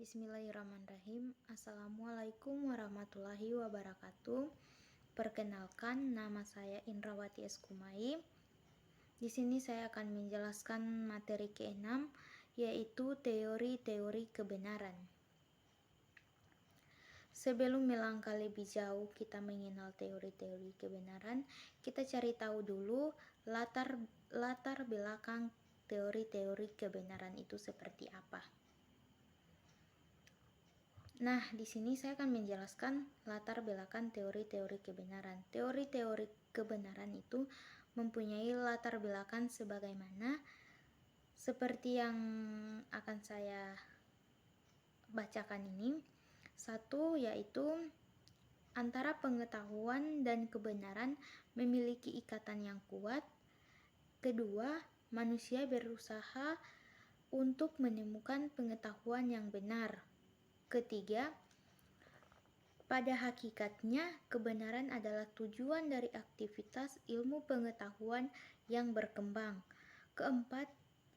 Bismillahirrahmanirrahim. Assalamualaikum warahmatullahi wabarakatuh. Perkenalkan, nama saya Indrawati Eskumai. Di sini saya akan menjelaskan materi ke-6, yaitu teori-teori kebenaran. Sebelum melangkah lebih jauh kita mengenal teori-teori kebenaran, kita cari tahu dulu latar belakang teori-teori kebenaran itu seperti apa. Nah, di sini saya akan menjelaskan latar belakang teori-teori kebenaran. Teori-teori kebenaran itu mempunyai latar belakang sebagaimana seperti yang akan saya bacakan ini. Satu, yaitu antara pengetahuan dan kebenaran memiliki ikatan yang kuat. Kedua, manusia berusaha untuk menemukan pengetahuan yang benar. Ketiga, pada hakikatnya kebenaran adalah tujuan dari aktivitas ilmu pengetahuan yang berkembang. Keempat,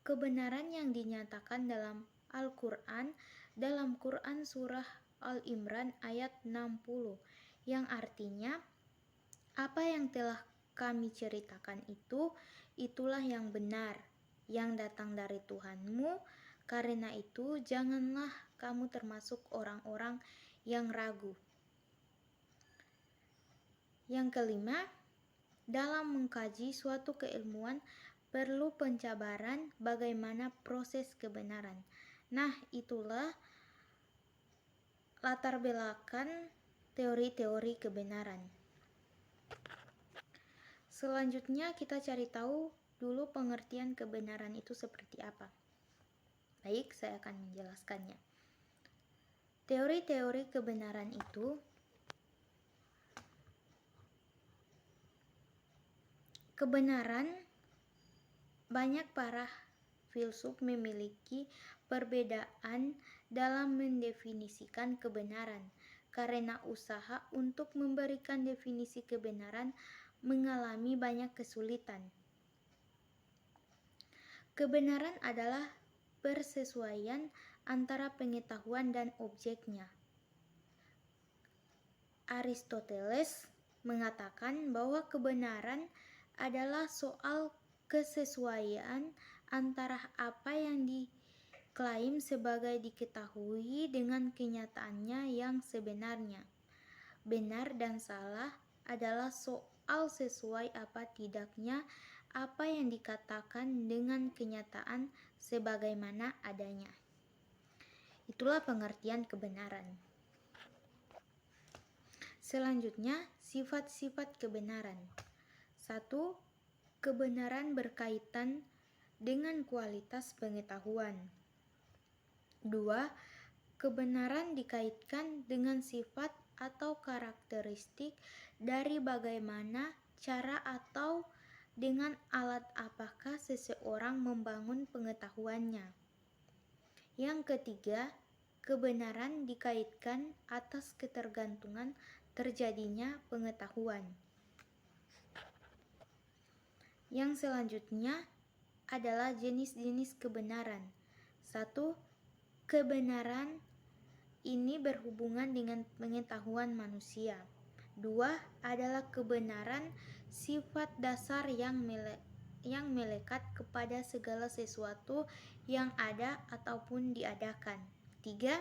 kebenaran yang dinyatakan dalam Al-Quran, dalam Quran surah Al-Imran ayat 60, yang artinya, apa yang telah kami ceritakan itulah yang benar, yang datang dari Tuhanmu. Karena itu, janganlah kamu termasuk orang-orang yang ragu. Yang kelima, dalam mengkaji suatu keilmuan perlu pencabaran bagaimana proses kebenaran. Nah, itulah latar belakang teori-teori kebenaran. Selanjutnya kita cari tahu dulu pengertian kebenaran itu seperti apa. Baik, saya akan menjelaskannya. Teori-teori kebenaran itu banyak para filsuf memiliki perbedaan dalam mendefinisikan kebenaran karena usaha untuk memberikan definisi kebenaran mengalami banyak kesulitan. Kebenaran adalah persesuaian antara pengetahuan dan objeknya. Aristoteles mengatakan bahwa kebenaran adalah soal kesesuaian antara apa yang diklaim sebagai diketahui dengan kenyataannya yang sebenarnya. Benar dan salah adalah soal sesuai apa tidaknya apa yang dikatakan dengan kenyataan sebagaimana adanya. Itulah pengertian kebenaran. Selanjutnya, sifat-sifat kebenaran. 1. Kebenaran berkaitan dengan kualitas pengetahuan. 2. Kebenaran dikaitkan dengan sifat atau karakteristik dari bagaimana cara atau dengan alat apakah seseorang membangun pengetahuannya. Yang ketiga, kebenaran dikaitkan atas ketergantungan terjadinya pengetahuan. Yang selanjutnya adalah jenis-jenis kebenaran. 1. Kebenaran ini berhubungan dengan pengetahuan manusia. 2. Adalah kebenaran sifat dasar yang melekat kepada segala sesuatu yang ada ataupun diadakan. 3.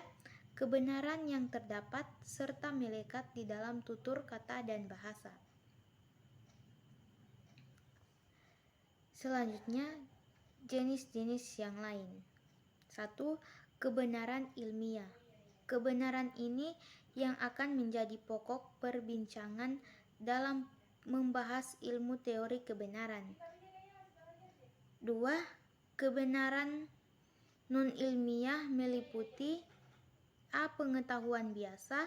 Kebenaran yang terdapat serta melekat di dalam tutur kata dan bahasa. Selanjutnya, jenis-jenis yang lain. 1. Kebenaran ilmiah. Kebenaran ini yang akan menjadi pokok perbincangan dalam membahas ilmu teori kebenaran. 2. Kebenaran non-ilmiah meliputi A. Pengetahuan biasa,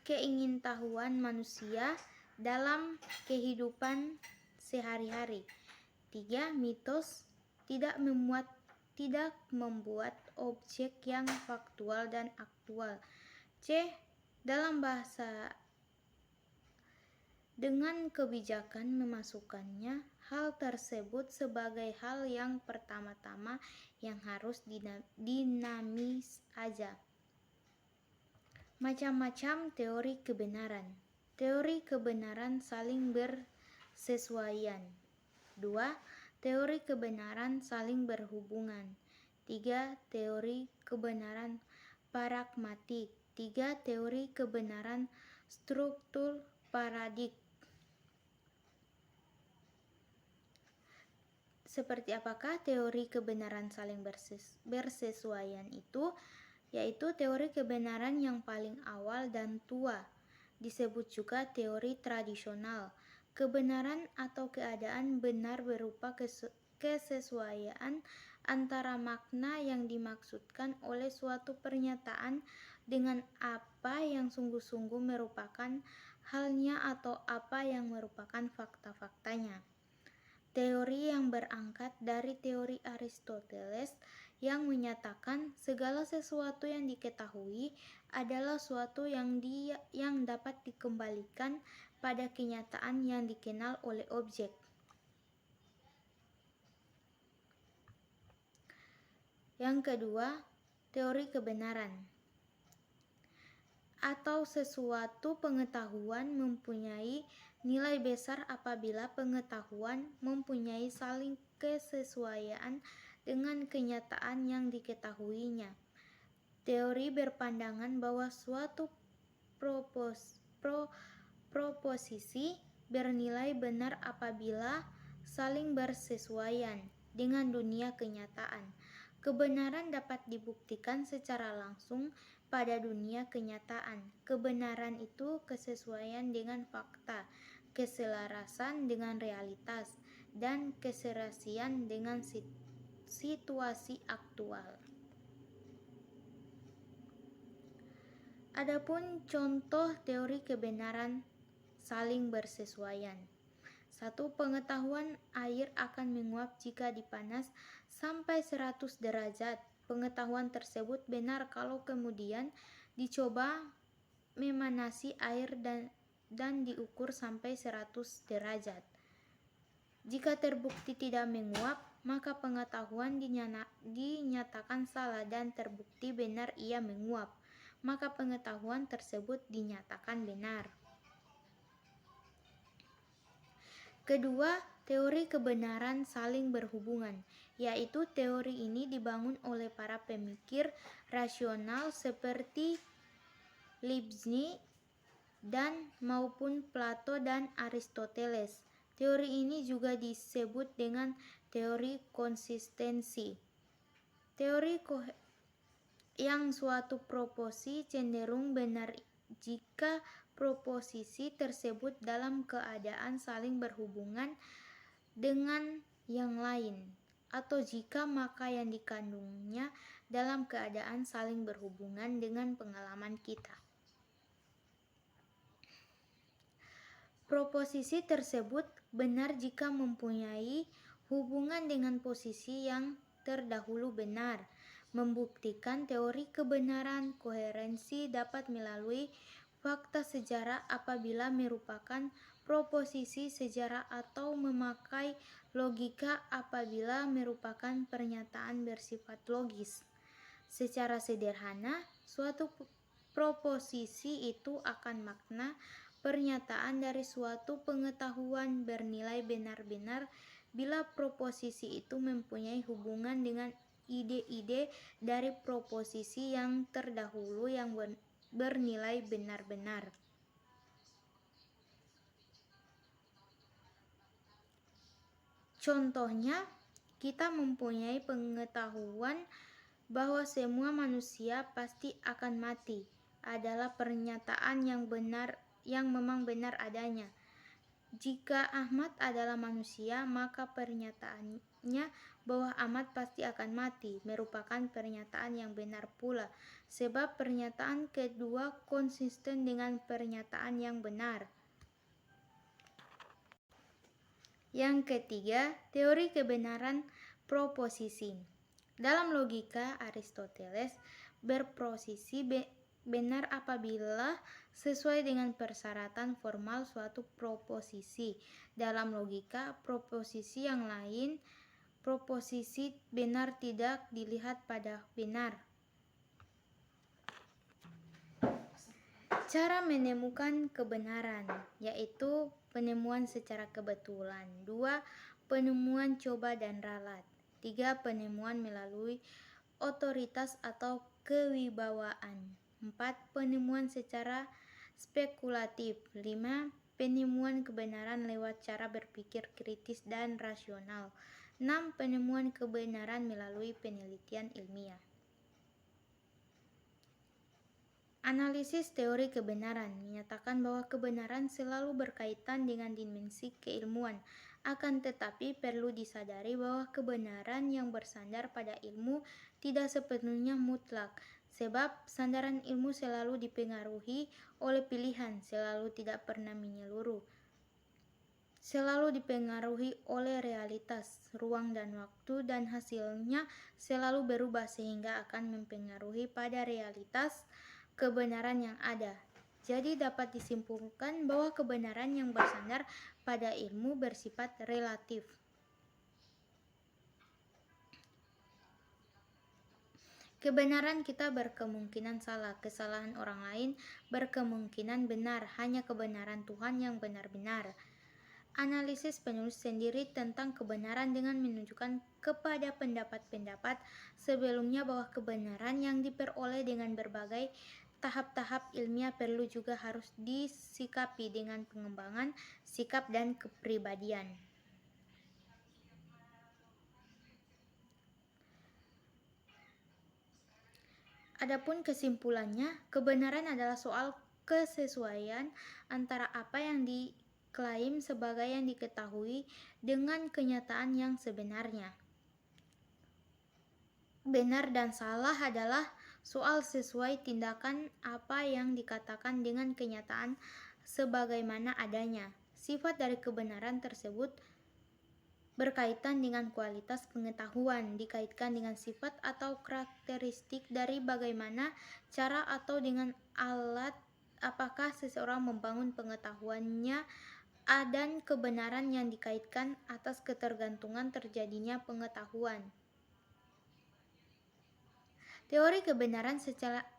keingintahuan manusia dalam kehidupan sehari-hari. 3. Mitos, tidak membuat objek yang faktual dan aktual. C. Dalam bahasa dengan kebijakan memasukkannya hal tersebut sebagai hal yang pertama-tama yang harus dinamis aja. Macam-macam teori kebenaran. Teori kebenaran saling bersesuaian. 2. Teori kebenaran saling berhubungan. 3. Teori kebenaran pragmatik. 3. Teori kebenaran struktur paradik. Seperti apakah teori kebenaran saling bersesuaian itu? Yaitu teori kebenaran yang paling awal dan tua, disebut juga teori tradisional. Kebenaran atau keadaan benar berupa kesesuaian antara makna yang dimaksudkan oleh suatu pernyataan dengan apa yang sungguh-sungguh merupakan halnya atau apa yang merupakan fakta-faktanya. Teori yang berangkat dari teori Aristoteles yang menyatakan segala sesuatu yang diketahui adalah suatu yang dapat dikembalikan pada kenyataan yang dikenal oleh objek. Yang kedua, teori kebenaran atau sesuatu pengetahuan mempunyai nilai besar apabila pengetahuan mempunyai saling kesesuaian dengan kenyataan yang diketahuinya. Teori berpandangan bahwa suatu proposisi bernilai benar apabila saling bersesuaian dengan dunia kenyataan. Kebenaran dapat dibuktikan secara langsung pada dunia kenyataan. Kebenaran itu kesesuaian dengan fakta, keselarasan dengan realitas, dan keserasian dengan situasi aktual. Adapun contoh teori kebenaran saling bersesuaian. 1. Pengetahuan air akan menguap jika dipanas sampai 100 derajat. Pengetahuan tersebut benar kalau kemudian dicoba memanasi air dan diukur sampai 100 derajat. Jika terbukti tidak menguap, maka pengetahuan dinyatakan salah dan terbukti benar ia menguap, maka pengetahuan tersebut dinyatakan benar. Kedua, teori kebenaran saling berhubungan, yaitu teori ini dibangun oleh para pemikir rasional seperti Leibniz dan maupun Plato dan Aristoteles. Teori ini juga disebut dengan teori konsistensi. Teori yang suatu proposisi cenderung benar jika proposisi tersebut dalam keadaan saling berhubungan dengan yang lain, atau jika maka yang dikandungnya dalam keadaan saling berhubungan dengan pengalaman kita. Proposisi tersebut benar jika mempunyai hubungan dengan posisi yang terdahulu benar. Membuktikan teori kebenaran koherensi dapat melalui fakta sejarah apabila merupakan proposisi sejarah atau memakai logika apabila merupakan pernyataan bersifat logis. Secara sederhana, suatu proposisi itu akan makna pernyataan dari suatu pengetahuan bernilai benar-benar bila proposisi itu mempunyai hubungan dengan ide-ide dari proposisi yang terdahulu yang bernilai benar-benar. Contohnya, kita mempunyai pengetahuan bahwa semua manusia pasti akan mati adalah pernyataan yang memang benar adanya. Jika Ahmad adalah manusia, maka pernyataannya bahwa Ahmad pasti akan mati merupakan pernyataan yang benar pula, sebab pernyataan kedua konsisten dengan pernyataan yang benar. Yang ketiga, teori kebenaran proposisi. Dalam logika Aristoteles, berposisi benar apabila sesuai dengan persyaratan formal suatu proposisi. Dalam logika proposisi yang lain, proposisi benar tidak dilihat pada benar. Cara menemukan kebenaran, yaitu penemuan secara kebetulan. 2. Penemuan coba dan ralat. 3. Penemuan melalui otoritas atau kewibawaan. 4. Penemuan secara spekulatif. 5. Penemuan kebenaran lewat cara berpikir kritis dan rasional. 6. Penemuan kebenaran melalui penelitian ilmiah. Analisis teori kebenaran menyatakan bahwa kebenaran selalu berkaitan dengan dimensi keilmuan. Akan tetapi perlu disadari bahwa kebenaran yang bersandar pada ilmu tidak sepenuhnya mutlak, sebab sandaran ilmu selalu dipengaruhi oleh pilihan, selalu tidak pernah menyeluruh, selalu dipengaruhi oleh realitas, ruang dan waktu, dan hasilnya selalu berubah sehingga akan mempengaruhi pada realitas kebenaran yang ada. Jadi dapat disimpulkan bahwa kebenaran yang bersandar pada ilmu bersifat relatif. Kebenaran kita berkemungkinan salah, kesalahan orang lain berkemungkinan benar, hanya kebenaran Tuhan yang benar-benar. Analisis penulis sendiri tentang kebenaran dengan menunjukkan kepada pendapat-pendapat sebelumnya bahwa kebenaran yang diperoleh dengan berbagai tahap-tahap ilmiah perlu juga harus disikapi dengan pengembangan sikap dan kepribadian. Adapun kesimpulannya, kebenaran adalah soal kesesuaian antara apa yang diklaim sebagai yang diketahui dengan kenyataan yang sebenarnya. Benar dan salah adalah soal sesuai tindakan apa yang dikatakan dengan kenyataan sebagaimana adanya. Sifat dari kebenaran tersebut berkaitan dengan kualitas pengetahuan, dikaitkan dengan sifat atau karakteristik dari bagaimana cara atau dengan alat apakah seseorang membangun pengetahuannya, dan kebenaran yang dikaitkan atas ketergantungan terjadinya pengetahuan. Teori kebenaran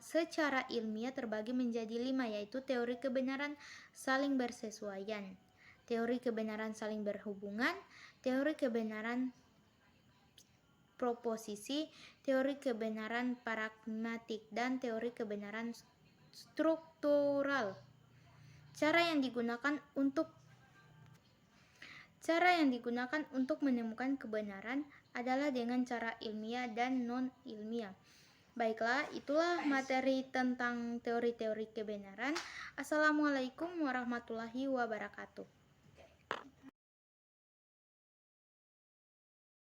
secara ilmiah terbagi menjadi 5, yaitu teori kebenaran saling bersesuaian, teori kebenaran saling berhubungan, teori kebenaran proposisi, teori kebenaran pragmatik, dan teori kebenaran struktural. Cara yang digunakan untuk menemukan kebenaran adalah dengan cara ilmiah dan non-ilmiah. Baiklah, itulah materi tentang teori-teori kebenaran. Assalamualaikum warahmatullahi wabarakatuh.